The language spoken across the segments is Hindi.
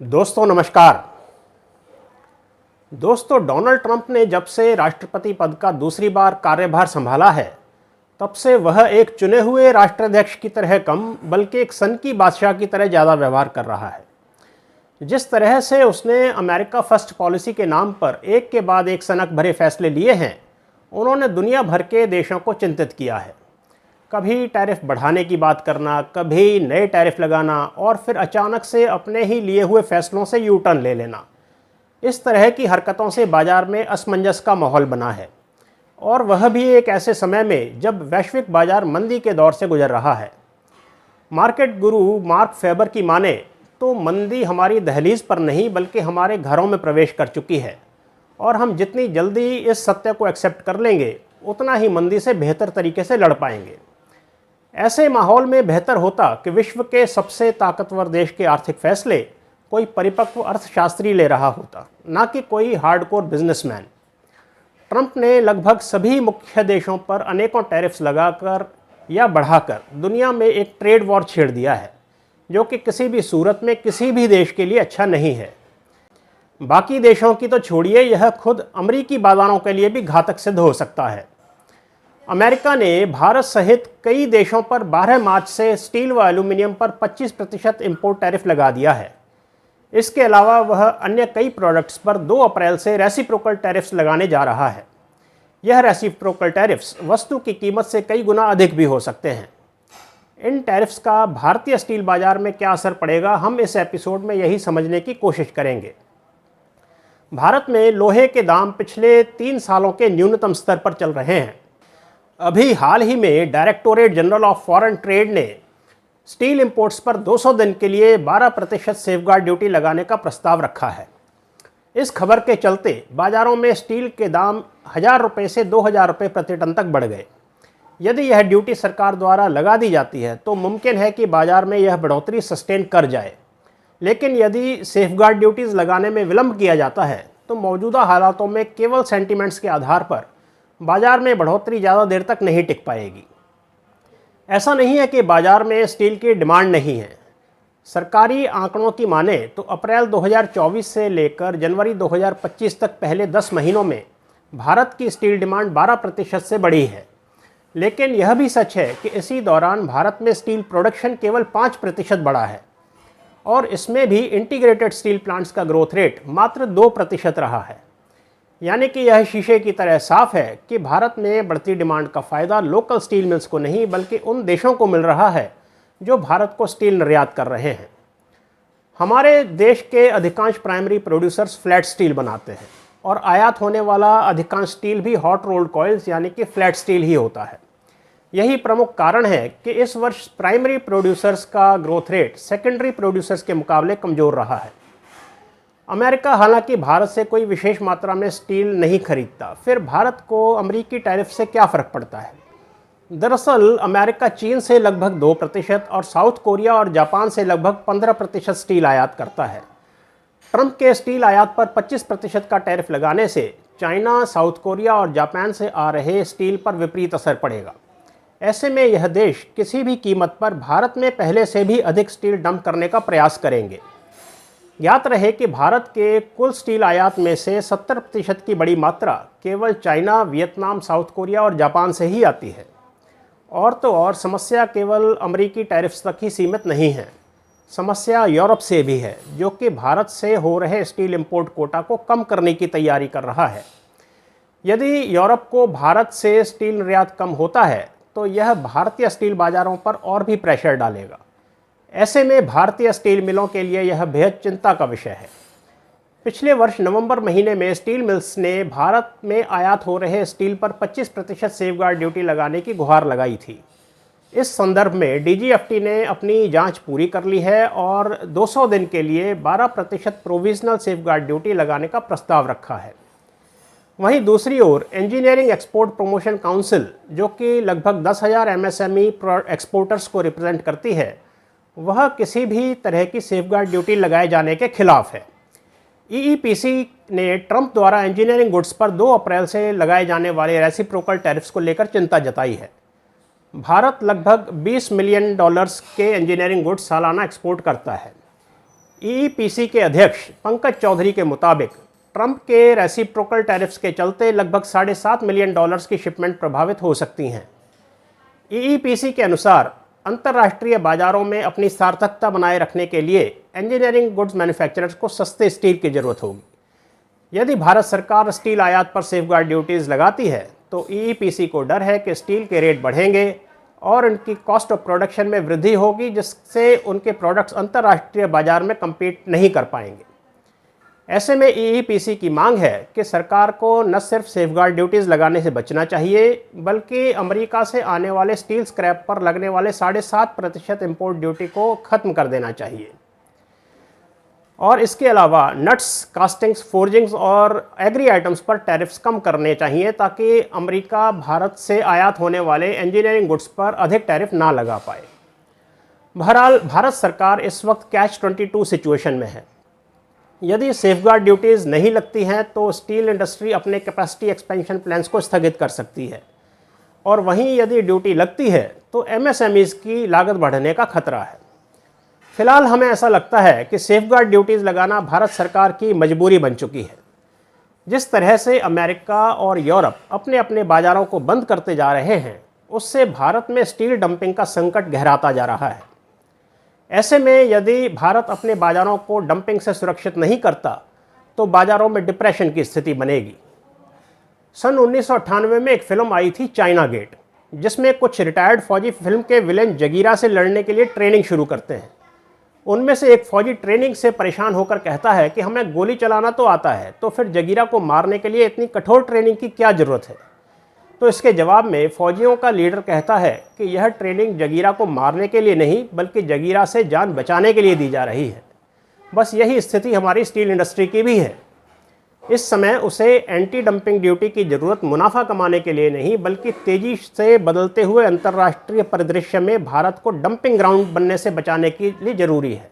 दोस्तों नमस्कार। दोस्तों, डोनाल्ड ट्रंप ने जब से राष्ट्रपति पद का दूसरी बार कार्यभार संभाला है, तब से वह एक चुने हुए राष्ट्राध्यक्ष की तरह कम बल्कि एक सनकी बादशाह की तरह ज़्यादा व्यवहार कर रहा है। जिस तरह से उसने अमेरिका फर्स्ट पॉलिसी के नाम पर एक के बाद एक सनक भरे फैसले लिए हैं, उन्होंने दुनिया भर के देशों को चिंतित किया है। कभी टैरिफ बढ़ाने की बात करना, कभी नए टैरिफ लगाना और फिर अचानक से अपने ही लिए हुए फैसलों से यू टर्न ले लेना। इस तरह की हरकतों से बाजार में असमंजस का माहौल बना है, और वह भी एक ऐसे समय में जब वैश्विक बाजार मंदी के दौर से गुजर रहा है। मार्केट गुरु मार्क फेबर की माने तो मंदी हमारी दहलीज पर नहीं बल्कि हमारे घरों में प्रवेश कर चुकी है, और हम जितनी जल्दी इस सत्य को एक्सेप्ट कर लेंगे उतना ही मंदी से बेहतर तरीके से लड़ पाएंगे। ऐसे माहौल में बेहतर होता कि विश्व के सबसे ताकतवर देश के आर्थिक फैसले कोई परिपक्व अर्थशास्त्री ले रहा होता, ना कि कोई हार्डकोर बिजनेसमैन। ट्रंप ने लगभग सभी मुख्य देशों पर अनेकों टैरिफ्स लगाकर या बढ़ाकर दुनिया में एक ट्रेड वॉर छेड़ दिया है, जो कि किसी भी सूरत में किसी भी देश के लिए अच्छा नहीं है। बाकी देशों की तो छोड़िए, यह खुद अमरीकी बाजारों के लिए भी घातक सिद्ध हो सकता है। अमेरिका ने भारत सहित कई देशों पर 12 मार्च से स्टील व एल्यूमिनियम पर 25% इंपोर्ट टैरिफ लगा दिया है। इसके अलावा वह अन्य कई प्रोडक्ट्स पर 2 अप्रैल से रेसिप्रोकल टैरिफ्स लगाने जा रहा है। यह रेसिप्रोकल टैरिफ्स वस्तु की कीमत से कई गुना अधिक भी हो सकते हैं। इन टैरिफ्स का भारतीय स्टील बाजार में क्या असर पड़ेगा, हम इस एपिसोड में यही समझने की कोशिश करेंगे। भारत में लोहे के दाम पिछले 3 सालों के न्यूनतम स्तर पर चल रहे हैं। अभी हाल ही में directorate general of foreign trade ने स्टील इंपोर्ट्स पर 200 दिन के लिए 12% सेफगार्ड ड्यूटी लगाने का प्रस्ताव रखा है। इस खबर के चलते बाजारों में स्टील के दाम 1000 रुपये से 2000 रुपये प्रति टन तक बढ़ गए। यदि यह ड्यूटी सरकार द्वारा लगा दी जाती है तो मुमकिन है कि बाजार में यह बढ़ोतरी सस्टेन कर जाए, लेकिन यदि सेफगार्ड ड्यूटीज़ लगाने में विलंब किया जाता है तो मौजूदा हालातों में केवल सेंटिमेंट्स के आधार पर बाजार में बढ़ोतरी ज़्यादा देर तक नहीं टिक पाएगी। ऐसा नहीं है कि बाजार में स्टील की डिमांड नहीं है। सरकारी आंकड़ों की माने तो अप्रैल 2024 से लेकर जनवरी 2025 तक पहले 10 महीनों में भारत की स्टील डिमांड 12% से बढ़ी है। लेकिन यह भी सच है कि इसी दौरान भारत में स्टील प्रोडक्शन केवल 5% बढ़ा है, और इसमें भी इंटीग्रेटेड स्टील प्लांट्स का ग्रोथ रेट मात्र 2% रहा है। यानी कि यह शीशे की तरह साफ है कि भारत में बढ़ती डिमांड का फ़ायदा लोकल स्टील मिल्स को नहीं बल्कि उन देशों को मिल रहा है जो भारत को स्टील निर्यात कर रहे हैं। हमारे देश के अधिकांश प्राइमरी प्रोड्यूसर्स फ्लैट स्टील बनाते हैं, और आयात होने वाला अधिकांश स्टील भी हॉट रोल्ड कॉइल्स यानी कि फ्लैट स्टील ही होता है। यही प्रमुख कारण है कि इस वर्ष प्राइमरी प्रोड्यूसर्स का ग्रोथ रेट सेकेंडरी प्रोड्यूसर्स के मुकाबले कमज़ोर रहा है। अमेरिका हालांकि भारत से कोई विशेष मात्रा में स्टील नहीं खरीदता, फिर भारत को अमेरिकी टैरिफ से क्या फ़र्क पड़ता है? दरअसल अमेरिका चीन से लगभग 2% और साउथ कोरिया और जापान से लगभग 15% स्टील आयात करता है। ट्रंप के स्टील आयात पर 25% का टैरिफ लगाने से चाइना, साउथ कोरिया और जापान से आ रहे स्टील पर विपरीत असर पड़ेगा। ऐसे में यह देश किसी भी कीमत पर भारत में पहले से भी अधिक स्टील डंप करने का प्रयास करेंगे। ज्ञात रहे कि भारत के कुल स्टील आयात में से 70% की बड़ी मात्रा केवल चाइना, वियतनाम, साउथ कोरिया और जापान से ही आती है। और तो और समस्या केवल अमेरिकी टैरिफ्स तक ही सीमित नहीं है। समस्या यूरोप से भी है, जो कि भारत से हो रहे स्टील इंपोर्ट कोटा को कम करने की तैयारी कर रहा है। यदि यूरोप को भारत से स्टील निर्यात कम होता है तो यह भारतीय स्टील बाज़ारों पर और भी प्रेशर डालेगा। ऐसे में भारतीय स्टील मिलों के लिए यह बेहद चिंता का विषय है। पिछले वर्ष नवंबर महीने में स्टील मिल्स ने भारत में आयात हो रहे स्टील पर 25% सेफगार्ड ड्यूटी लगाने की गुहार लगाई थी। इस संदर्भ में डीजीएफटी ने अपनी जांच पूरी कर ली है और 200 दिन के लिए 12% प्रोविजनल सेफगार्ड ड्यूटी लगाने का प्रस्ताव रखा है। वहीं दूसरी ओर इंजीनियरिंग एक्सपोर्ट प्रमोशन काउंसिल, जो कि लगभग 10,000 एमएसएमई एक्सपोर्टर्स को रिप्रेजेंट करती है, वह किसी भी तरह की सेफगार्ड ड्यूटी लगाए जाने के खिलाफ है। ईईपीसी ने ट्रंप द्वारा इंजीनियरिंग गुड्स पर 2 अप्रैल से लगाए जाने वाले रेसिप्रोकल टैरिफ्स को लेकर चिंता जताई है। भारत लगभग $20 मिलियन के इंजीनियरिंग गुड्स सालाना एक्सपोर्ट करता है। ईईपीसी के अध्यक्ष पंकज चौधरी के मुताबिक ट्रंप के रेसिप्रोकल टैरिफ्स के चलते लगभग $7.5 मिलियन की शिपमेंट प्रभावित हो सकती हैं। ईईपीसी के अनुसार अंतर्राष्ट्रीय बाजारों में अपनी सार्थकता बनाए रखने के लिए इंजीनियरिंग गुड्स मैन्युफैक्चरर्स को सस्ते स्टील की जरूरत होगी। यदि भारत सरकार स्टील आयात पर सेफगार्ड ड्यूटीज लगाती है तो ईईपीसी को डर है कि स्टील के रेट बढ़ेंगे और उनकी कॉस्ट ऑफ प्रोडक्शन में वृद्धि होगी, जिससे उनके प्रोडक्ट्स अंतर्राष्ट्रीय बाजार में कम्पीट नहीं कर पाएंगे। ऐसे में ईईपीसी की मांग है कि सरकार को न सिर्फ सेफगार्ड ड्यूटीज़ लगाने से बचना चाहिए, बल्कि अमेरिका से आने वाले स्टील स्क्रैप पर लगने वाले 7.5% इंपोर्ट ड्यूटी को ख़त्म कर देना चाहिए। और इसके अलावा नट्स, कास्टिंग्स, फोर्जिंग्स और एग्री आइटम्स पर टैरिफ्स कम करने चाहिए ताकि अमेरिका भारत से आयात होने वाले इंजीनियरिंग गुड्स पर अधिक टैरिफ ना लगा पाए। बहरहाल भारत सरकार इस वक्त कैच-22 सिचुएशन में है। यदि सेफगार्ड ड्यूटीज़ नहीं लगती हैं तो स्टील इंडस्ट्री अपने कैपेसिटी एक्सपेंशन प्लान्स को स्थगित कर सकती है, और वहीं यदि ड्यूटी लगती है तो एमएसएमईज़ की लागत बढ़ने का खतरा है। फिलहाल हमें ऐसा लगता है कि सेफगार्ड ड्यूटीज़ लगाना भारत सरकार की मजबूरी बन चुकी है। जिस तरह से अमेरिका और यूरोप अपने अपने बाज़ारों को बंद करते जा रहे हैं, उससे भारत में स्टील डंपिंग का संकट गहराता जा रहा है। ऐसे में यदि भारत अपने बाज़ारों को डंपिंग से सुरक्षित नहीं करता तो बाज़ारों में डिप्रेशन की स्थिति बनेगी। सन 1998 में एक फिल्म आई थी चाइना गेट, जिसमें कुछ रिटायर्ड फौजी फिल्म के विलेन जगीरा से लड़ने के लिए ट्रेनिंग शुरू करते हैं। उनमें से एक फौजी ट्रेनिंग से परेशान होकर कहता है कि हमें गोली चलाना तो आता है, तो फिर जगीरा को मारने के लिए इतनी कठोर ट्रेनिंग की क्या ज़रूरत है। तो इसके जवाब में फौजियों का लीडर कहता है कि यह ट्रेनिंग जगीरा को मारने के लिए नहीं, बल्कि जगीरा से जान बचाने के लिए दी जा रही है। बस यही स्थिति हमारी स्टील इंडस्ट्री की भी है। इस समय उसे एंटी डंपिंग ड्यूटी की ज़रूरत मुनाफा कमाने के लिए नहीं, बल्कि तेज़ी से बदलते हुए अंतर्राष्ट्रीय परिदृश्य में भारत को डंपिंग ग्राउंड बनने से बचाने के लिए ज़रूरी है।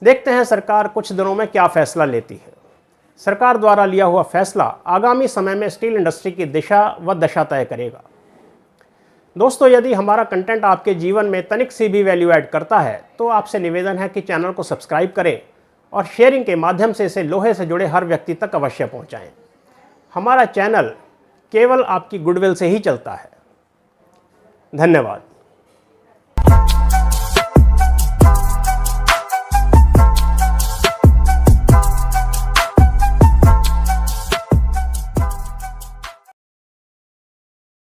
देखते हैं सरकार कुछ दिनों में क्या फैसला लेती है। सरकार द्वारा लिया हुआ फैसला आगामी समय में स्टील इंडस्ट्री की दिशा व दशा तय करेगा। दोस्तों, यदि हमारा कंटेंट आपके जीवन में तनिक सी भी वैल्यू ऐड करता है तो आपसे निवेदन है कि चैनल को सब्सक्राइब करें और शेयरिंग के माध्यम से इसे लोहे से जुड़े हर व्यक्ति तक अवश्य पहुंचाएं। हमारा चैनल केवल आपकी गुडविल से ही चलता है। धन्यवाद।